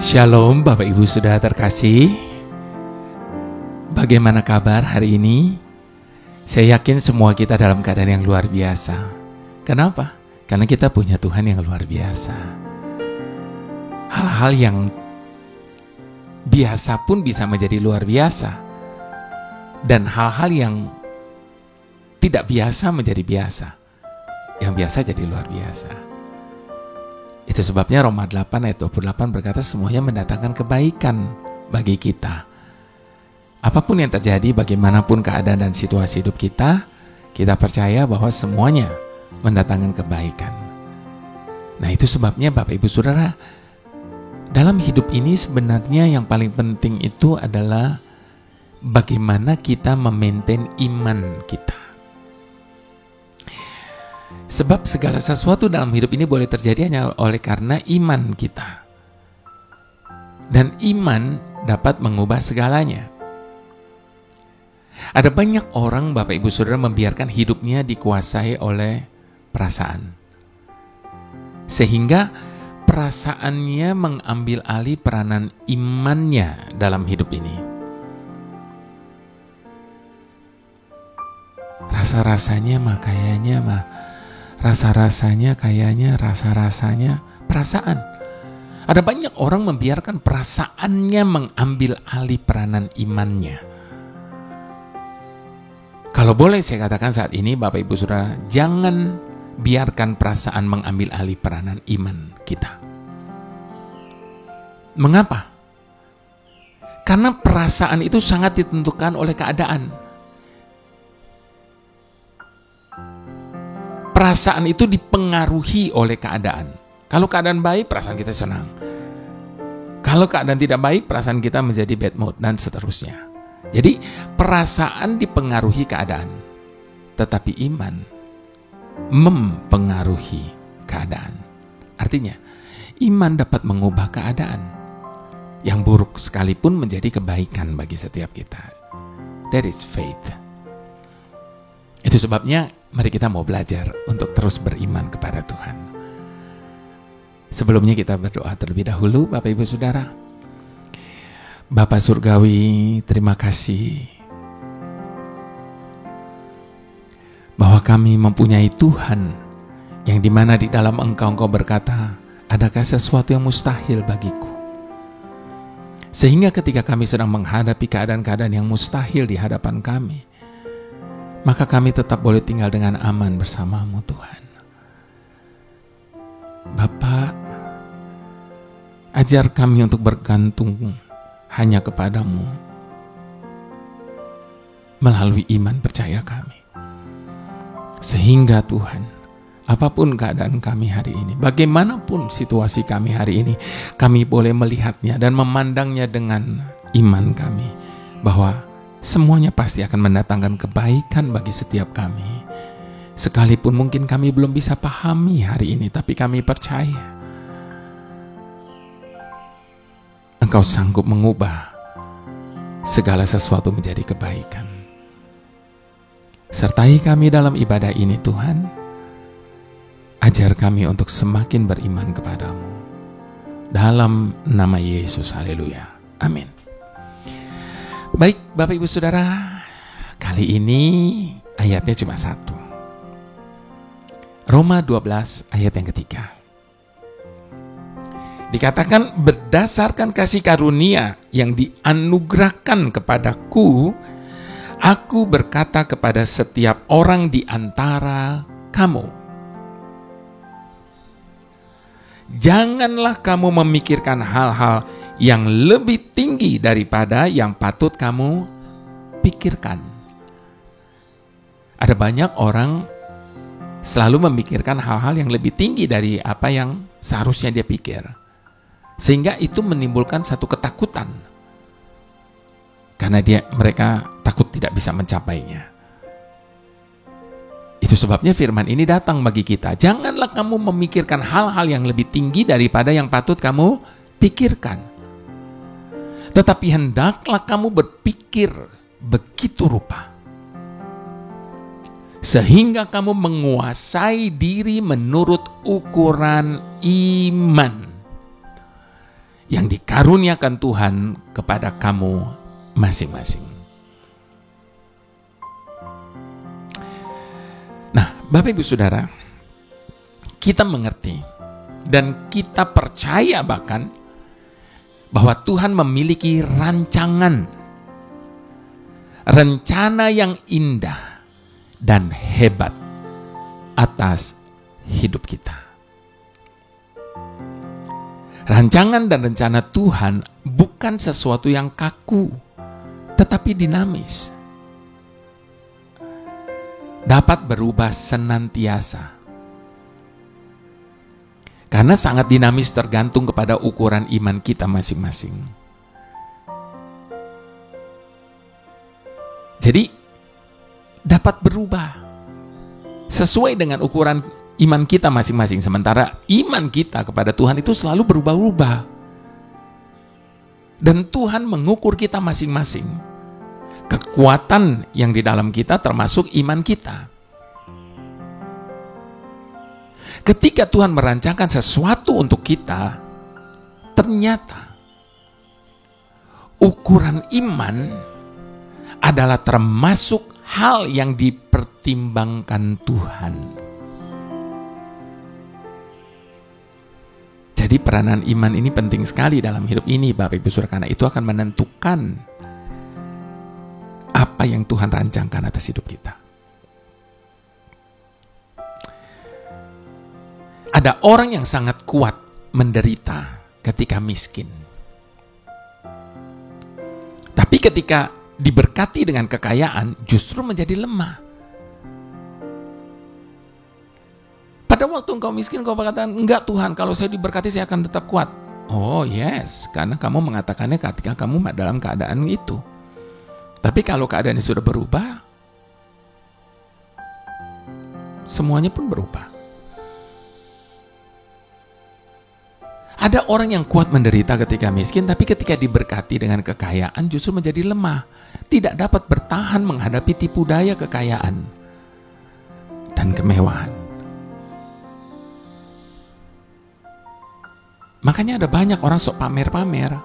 Shalom Bapak Ibu Saudara terkasih. Bagaimana kabar hari ini? Saya yakin semua kita dalam keadaan yang luar biasa. Kenapa? Karena kita punya Tuhan yang luar biasa. Hal-hal yang biasa pun bisa menjadi luar biasa. Dan hal-hal yang tidak biasa menjadi biasa. Yang biasa jadi luar biasa. Itu sebabnya Roma 8 ayat 28 berkata semuanya mendatangkan kebaikan bagi kita. Apapun yang terjadi, bagaimanapun keadaan dan situasi hidup kita, kita percaya bahwa semuanya mendatangkan kebaikan. Nah, itu sebabnya Bapak Ibu Saudara, dalam hidup ini sebenarnya yang paling penting itu adalah bagaimana kita memaintain iman kita. Sebab segala sesuatu dalam hidup ini boleh terjadi hanya oleh karena iman kita. Dan iman dapat mengubah segalanya. Ada banyak orang, Bapak Ibu Saudara, membiarkan hidupnya dikuasai oleh perasaan. Sehingga perasaannya mengambil alih peranan imannya dalam hidup ini. Rasa-rasanya perasaan. Ada banyak orang membiarkan perasaannya mengambil alih peranan imannya. Kalau boleh saya katakan saat ini, Bapak Ibu Saudara, jangan biarkan perasaan mengambil alih peranan iman kita. Mengapa? Karena perasaan itu sangat ditentukan oleh keadaan. Perasaan itu dipengaruhi oleh keadaan. Kalau keadaan baik, perasaan kita senang. Kalau keadaan tidak baik, perasaan kita menjadi bad mood, dan seterusnya. Jadi, perasaan dipengaruhi keadaan. Tetapi iman mempengaruhi keadaan. Artinya, iman dapat mengubah keadaan. Yang buruk sekalipun menjadi kebaikan bagi setiap kita. That is faith. Itu sebabnya mari kita mau belajar untuk terus beriman kepada Tuhan. Sebelumnya kita berdoa terlebih dahulu, Bapak Ibu Saudara. Bapa Surgawi, terima kasih bahwa kami mempunyai Tuhan yang dimana di dalam Engkau berkata, adakah sesuatu yang mustahil bagiku? Sehingga ketika kami sedang menghadapi keadaan-keadaan yang mustahil di hadapan kami, maka kami tetap boleh tinggal dengan aman bersama-Mu, Tuhan. Bapa, ajar kami untuk bergantung hanya kepadamu melalui iman percaya kami. Sehingga Tuhan, apapun keadaan kami hari ini, bagaimanapun situasi kami hari ini, kami boleh melihatnya dan memandangnya dengan iman kami, bahwa semuanya pasti akan mendatangkan kebaikan bagi setiap kami. Sekalipun mungkin kami belum bisa pahami hari ini, tapi kami percaya Engkau sanggup mengubah segala sesuatu menjadi kebaikan. Sertai kami dalam ibadah ini, Tuhan. Ajar kami untuk semakin beriman kepadamu. Dalam nama Yesus, haleluya. Amin. Baik, Bapak Ibu Saudara, kali ini ayatnya cuma satu. Roma 12 ayat yang ketiga. Dikatakan berdasarkan kasih karunia yang dianugerahkan kepadaku, aku berkata kepada setiap orang di antara kamu, janganlah kamu memikirkan hal-hal yang lebih tinggi daripada yang patut kamu pikirkan. Ada banyak orang selalu memikirkan hal-hal yang lebih tinggi dari apa yang seharusnya dia pikir. Sehingga itu menimbulkan satu ketakutan. Karena mereka takut tidak bisa mencapainya. Itu sebabnya firman ini datang bagi kita. Janganlah kamu memikirkan hal-hal yang lebih tinggi daripada yang patut kamu pikirkan. Tetapi hendaklah kamu berpikir begitu rupa, sehingga kamu menguasai diri menurut ukuran iman yang dikaruniakan Tuhan kepada kamu masing-masing. Nah, Bapak Ibu Saudara, kita mengerti dan kita percaya bahkan bahwa Tuhan memiliki rencana yang indah dan hebat atas hidup kita. Rancangan dan rencana Tuhan bukan sesuatu yang kaku, tetapi dinamis. Dapat berubah senantiasa. Karena sangat dinamis tergantung kepada ukuran iman kita masing-masing. Jadi, dapat berubah sesuai dengan ukuran iman kita masing-masing. Sementara iman kita kepada Tuhan itu selalu berubah-ubah. Dan Tuhan mengukur kita masing-masing. Kekuatan yang di dalam kita termasuk iman kita. Ketika Tuhan merancangkan sesuatu untuk kita, ternyata ukuran iman adalah termasuk hal yang dipertimbangkan Tuhan. Jadi peranan iman ini penting sekali dalam hidup ini, Bapak Ibu Saudara, karena itu akan menentukan apa yang Tuhan rancangkan atas hidup kita. Ada orang yang sangat kuat menderita ketika miskin. Tapi ketika diberkati dengan kekayaan, justru menjadi lemah. Pada waktu engkau miskin, engkau berkata, enggak Tuhan, kalau saya diberkati saya akan tetap kuat. Oh yes, karena kamu mengatakannya ketika kamu dalam keadaan itu. Tapi kalau keadaannya sudah berubah, semuanya pun berubah. Ada orang yang kuat menderita ketika miskin, tapi ketika diberkati dengan kekayaan justru menjadi lemah. Tidak dapat bertahan menghadapi tipu daya kekayaan dan kemewahan. Makanya ada banyak orang sok pamer-pamer.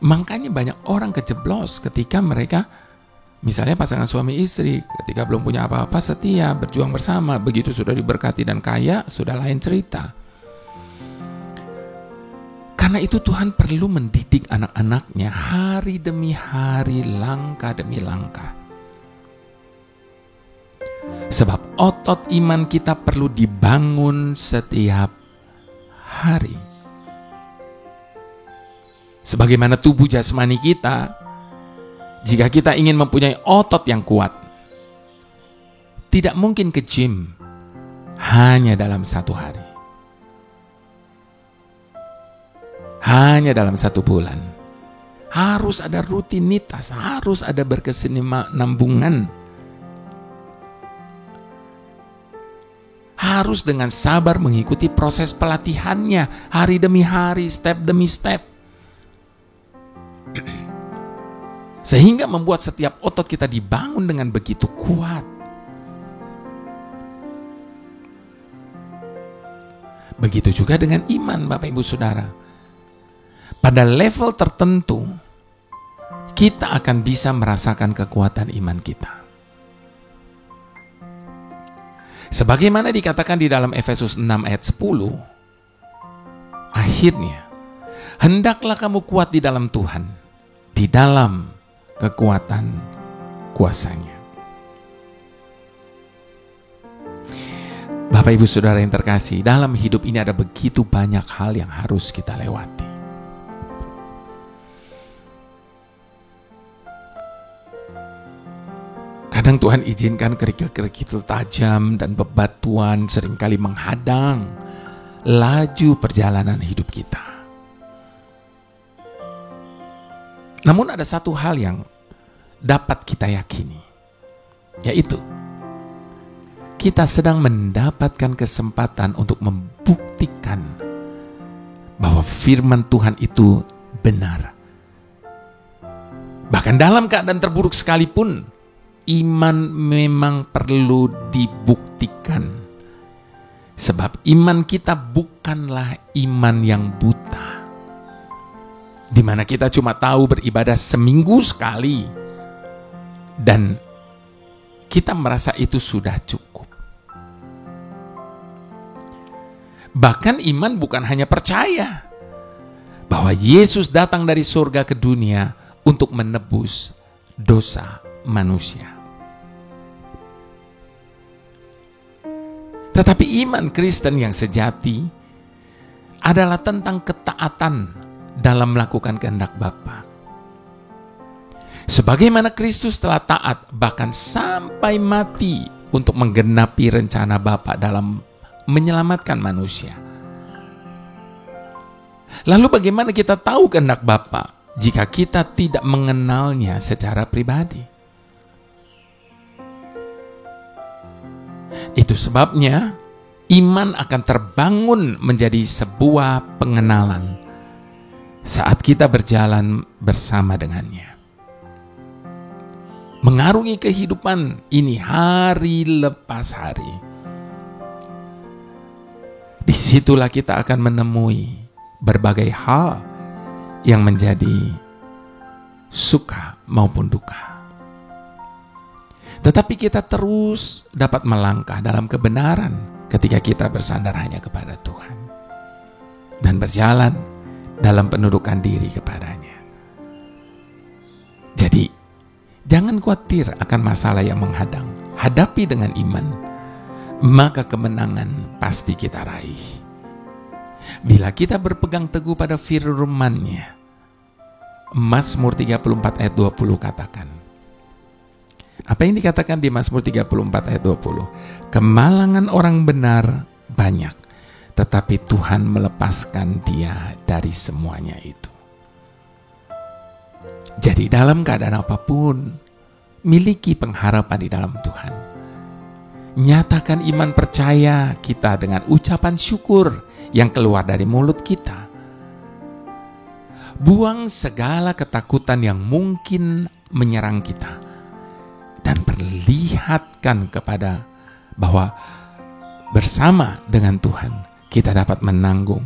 Makanya banyak orang kejeblos ketika mereka, misalnya pasangan suami istri, ketika belum punya apa-apa setia, berjuang bersama, begitu sudah diberkati dan kaya, sudah lain cerita. Karena itu Tuhan perlu mendidik anak-anaknya hari demi hari, langkah demi langkah. Sebab otot iman kita perlu dibangun setiap hari. Sebagaimana tubuh jasmani kita, jika kita ingin mempunyai otot yang kuat, tidak mungkin ke gym hanya dalam satu hari. Hanya dalam 1 bulan. Harus ada rutinitas, harus ada berkesinambungan. Harus dengan sabar mengikuti proses pelatihannya, hari demi hari, step demi step. Sehingga membuat setiap otot kita dibangun dengan begitu kuat. Begitu juga dengan iman, Bapak Ibu Saudara. Pada level tertentu, kita akan bisa merasakan kekuatan iman kita. Sebagaimana dikatakan di dalam Efesus 6 ayat 10, akhirnya, hendaklah kamu kuat di dalam Tuhan, di dalam kekuatan kuasa-Nya. Bapak Ibu Saudara yang terkasih, dalam hidup ini ada begitu banyak hal yang harus kita lewati. Kadang Tuhan izinkan kerikil-kerikil tajam dan bebatuan seringkali menghadang laju perjalanan hidup kita. Namun ada satu hal yang dapat kita yakini, yaitu kita sedang mendapatkan kesempatan untuk membuktikan bahwa firman Tuhan itu benar. Bahkan dalam keadaan terburuk sekalipun, iman memang perlu dibuktikan. Sebab iman kita bukanlah iman yang buta, di mana kita cuma tahu beribadah seminggu sekali dan kita merasa itu sudah cukup. Bahkan iman bukan hanya percaya bahwa Yesus datang dari surga ke dunia untuk menebus dosa manusia. Tetapi iman Kristen yang sejati adalah tentang ketaatan dalam melakukan kehendak Bapa. Sebagaimana Kristus telah taat bahkan sampai mati untuk menggenapi rencana Bapa dalam menyelamatkan manusia. Lalu bagaimana kita tahu kehendak Bapa jika kita tidak mengenalnya secara pribadi? Itu sebabnya iman akan terbangun menjadi sebuah pengenalan saat kita berjalan bersama dengannya. Mengarungi kehidupan ini hari lepas hari. Disitulah kita akan menemui berbagai hal yang menjadi suka maupun duka. Tetapi kita terus dapat melangkah dalam kebenaran ketika kita bersandar hanya kepada Tuhan dan berjalan dalam penundukan diri kepadanya. Jadi, jangan khawatir akan masalah yang menghadang. Hadapi dengan iman, maka kemenangan pasti kita raih. Bila kita berpegang teguh pada firman-Nya, Mazmur 34 ayat 20 katakan, apa yang dikatakan di Mazmur 34 ayat 20? Kemalangan orang benar banyak, tetapi Tuhan melepaskan dia dari semuanya itu. Jadi dalam keadaan apapun, miliki pengharapan di dalam Tuhan. Nyatakan iman percaya kita dengan ucapan syukur yang keluar dari mulut kita. Buang segala ketakutan yang mungkin menyerang kita. Dan perlihatkan kepada bahwa bersama dengan Tuhan kita dapat menanggung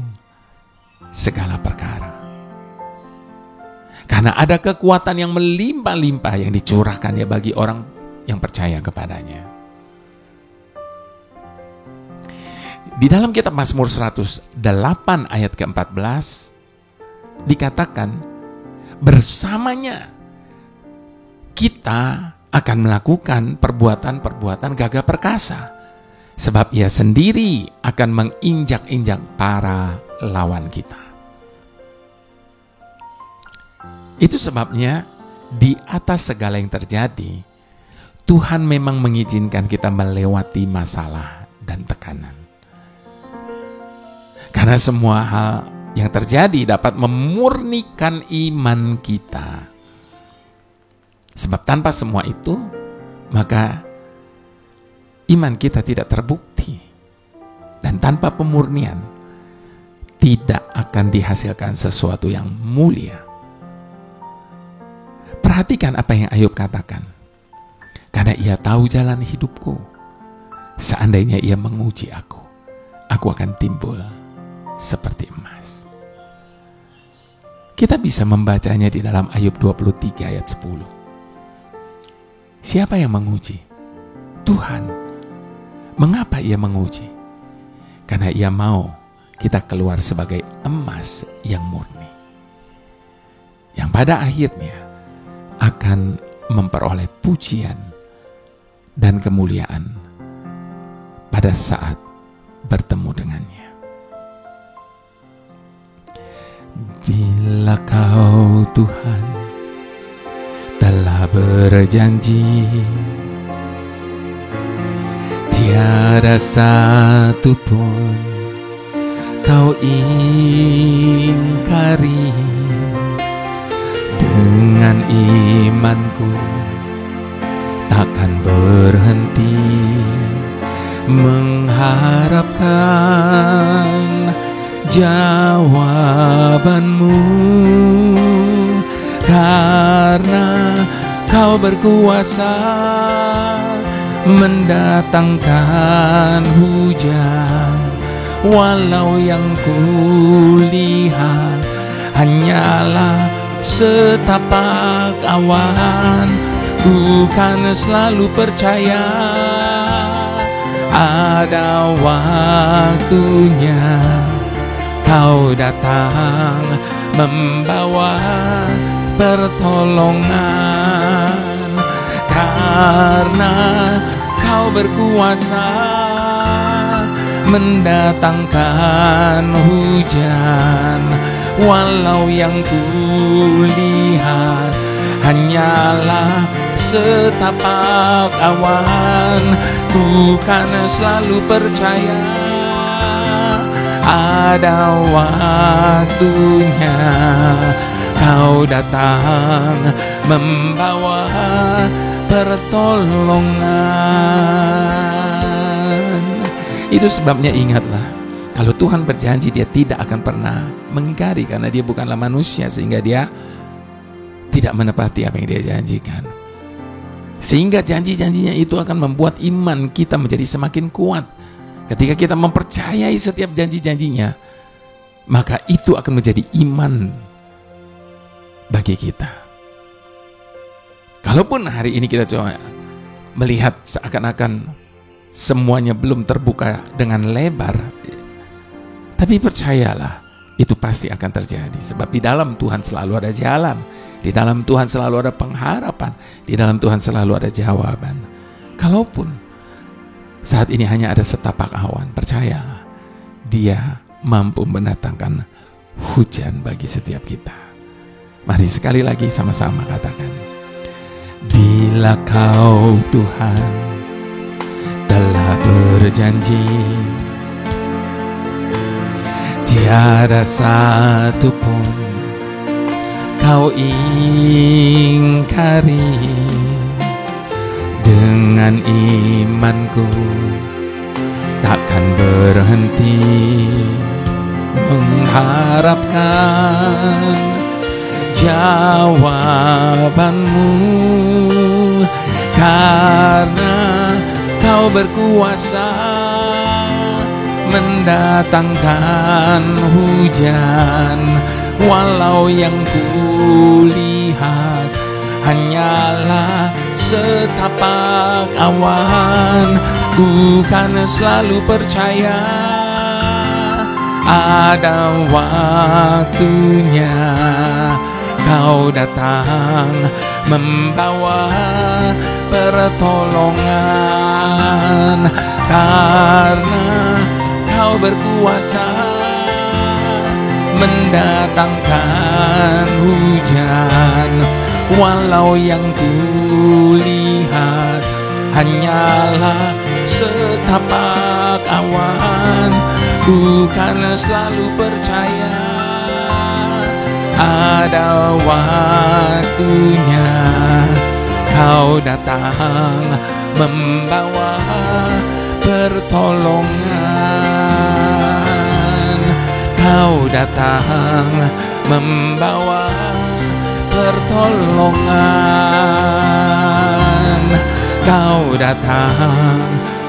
segala perkara. Karena ada kekuatan yang melimpah-limpah yang dicurahkannya bagi orang yang percaya kepadanya. Di dalam kitab Mazmur 108 ayat ke-14 dikatakan, bersamanya kita akan melakukan perbuatan-perbuatan gagah perkasa, sebab ia sendiri akan menginjak-injak para lawan kita. Itu sebabnya di atas segala yang terjadi, Tuhan memang mengizinkan kita melewati masalah dan tekanan. Karena semua hal yang terjadi dapat memurnikan iman kita. Sebab tanpa semua itu, maka iman kita tidak terbukti. Dan tanpa pemurnian, tidak akan dihasilkan sesuatu yang mulia. Perhatikan apa yang Ayub katakan. Karena ia tahu jalan hidupku. Seandainya ia menguji aku akan timbul seperti emas. Kita bisa membacanya di dalam Ayub 23 ayat 10. Siapa yang menguji? Tuhan. Mengapa ia menguji? Karena ia mau kita keluar sebagai emas yang murni, yang pada akhirnya akan memperoleh pujian dan kemuliaan pada saat bertemu dengannya. Bila Kau Tuhan telah berjanji, tiada satu pun Kau ingkari. Dengan imanku takkan berhenti mengharapkan jawabanmu, karena Kau berkuasa mendatangkan hujan walau yang kulihat hanyalah setapak awan. Bukan selalu percaya ada waktunya Kau datang membawa pertolongan, karena Kau berkuasa mendatangkan hujan. Walau yang kulihat hanyalah setapak awan, bukan selalu percaya ada waktunya Kau datang membawa pertolongan. Itu sebabnya ingatlah, kalau Tuhan berjanji, Dia tidak akan pernah mengingkari, karena Dia bukanlah manusia sehingga Dia tidak menepati apa yang Dia janjikan. Sehingga janji-janjinya itu akan membuat iman kita menjadi semakin kuat. Ketika kita mempercayai setiap janji-janjinya, maka itu akan menjadi iman bagi kita. Kalaupun hari ini kita coba melihat seakan-akan semuanya belum terbuka dengan lebar, tapi percayalah, itu pasti akan terjadi. Sebab di dalam Tuhan selalu ada jalan, di dalam Tuhan selalu ada pengharapan, di dalam Tuhan selalu ada jawaban. Kalaupun saat ini hanya ada setapak awan, percayalah, Dia mampu mendatangkan hujan bagi setiap kita. Mari sekali lagi sama-sama katakan, bila Kau Tuhan telah berjanji, tiada satu pun Kau ingkari. Dengan imanku takkan berhenti mengharapkan jawabanmu, karena Kau berkuasa mendatangkan hujan. Walau yang kulihat hanyalah setapak awan, bukan selalu percaya ada waktunya Kau datang membawa pertolongan, karena Kau berkuasa mendatangkan hujan. Walau yang kulihat hanyalah setapak awan, bukan selalu percaya ada waktunya Kau datang membawa pertolongan. Kau datang membawa pertolongan. Kau datang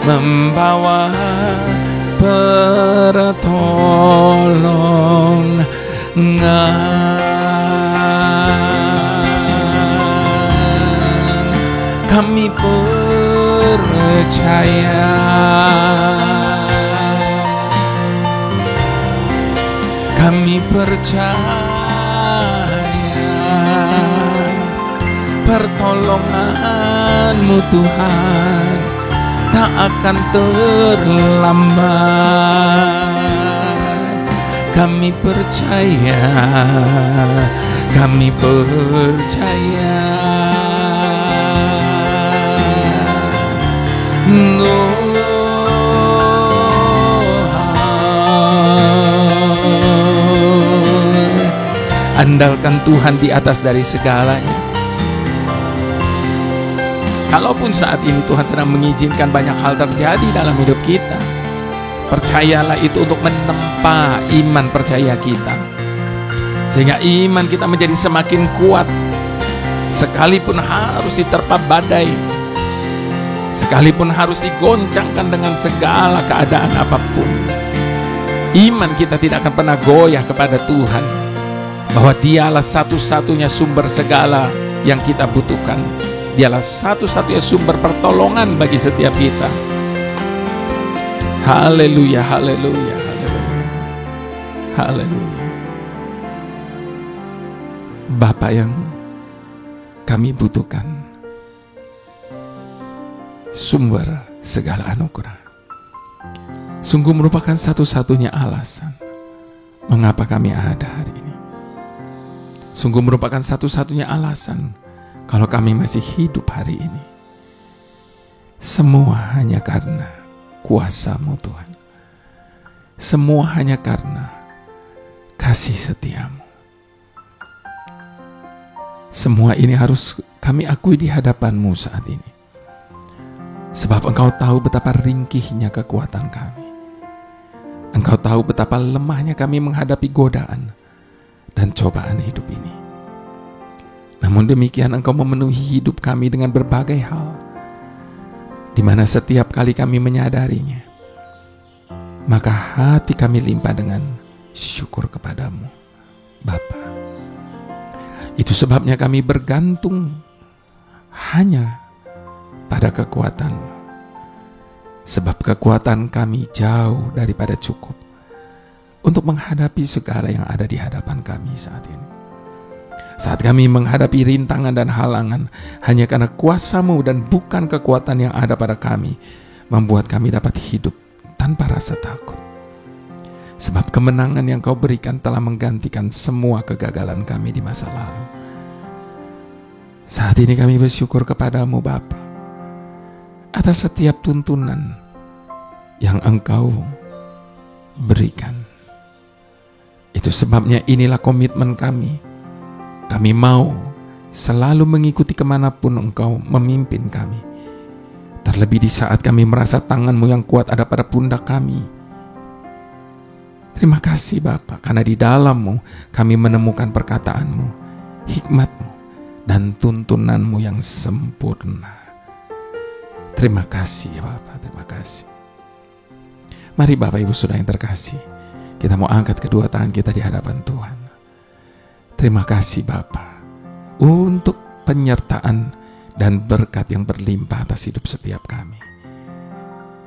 membawa pertolongan. Kami percaya, kami percaya pertolongan-Mu Tuhan tak akan terlambat. Kami percaya, kami percaya. Andalkan Tuhan di atas dari segalanya. Kalaupun saat ini Tuhan sedang mengizinkan banyak hal terjadi dalam hidup kita, percayalah itu untuk menempa iman percaya kita, sehingga iman kita menjadi semakin kuat. Sekalipun harus diterpa badai, sekalipun harus digoncangkan dengan segala keadaan apapun, Iman kita tidak akan pernah goyah kepada Tuhan, bahwa Dialah satu-satunya sumber segala yang kita butuhkan. Dialah satu-satunya sumber pertolongan bagi setiap kita. Haleluya, haleluya, haleluya, haleluya. Bapa yang kami butuhkan, sumber segala anugerah, sungguh merupakan satu-satunya alasan mengapa kami ada hari ini. Sungguh merupakan satu-satunya alasan kalau kami masih hidup hari ini. Semua hanya karena kuasa-Mu Tuhan. Semua hanya karena kasih setia-Mu. Semua ini harus kami akui di hadapan-Mu saat ini. Sebab Engkau tahu betapa ringkihnya kekuatan kami. Engkau tahu betapa lemahnya kami menghadapi godaan dan cobaan hidup ini. Namun demikian Engkau memenuhi hidup kami dengan berbagai hal, di mana setiap kali kami menyadarinya, maka hati kami limpah dengan syukur kepadamu, Bapa. Itu sebabnya kami bergantung hanya pada kekuatan-Mu, sebab kekuatan kami jauh daripada cukup untuk menghadapi segala yang ada di hadapan kami saat ini. Saat kami menghadapi rintangan dan halangan, hanya karena kuasa-Mu dan bukan kekuatan yang ada pada kami, membuat kami dapat hidup tanpa rasa takut. Sebab kemenangan yang Kau berikan telah menggantikan semua kegagalan kami di masa lalu. Saat ini kami bersyukur kepadamu Bapa, atas setiap tuntunan yang Engkau berikan. Itu sebabnya inilah komitmen kami. Kami mau selalu mengikuti kemanapun Engkau memimpin kami. Terlebih di saat kami merasa tangan-Mu yang kuat ada pada pundak kami. Terima kasih Bapa, karena di dalam-Mu kami menemukan perkataan-Mu, hikmat-Mu, dan tuntunan-Mu yang sempurna. Terima kasih Bapa, terima kasih. Mari Bapak Ibu Saudara yang terkasih, kita mau angkat kedua tangan kita di hadapan Tuhan. Terima kasih Bapa untuk penyertaan dan berkat yang berlimpah atas hidup setiap kami.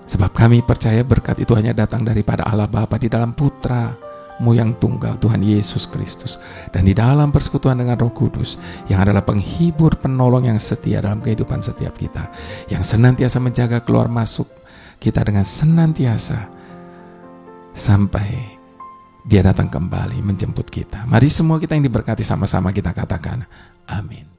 Sebab kami percaya berkat itu hanya datang daripada Allah Bapa di dalam Putra-Mu yang tunggal, Tuhan Yesus Kristus, dan di dalam persekutuan dengan Roh Kudus yang adalah penghibur penolong yang setia dalam kehidupan setiap kita, yang senantiasa menjaga keluar masuk kita dengan senantiasa sampai Dia datang kembali menjemput kita. Mari semua kita yang diberkati sama-sama kita katakan amin.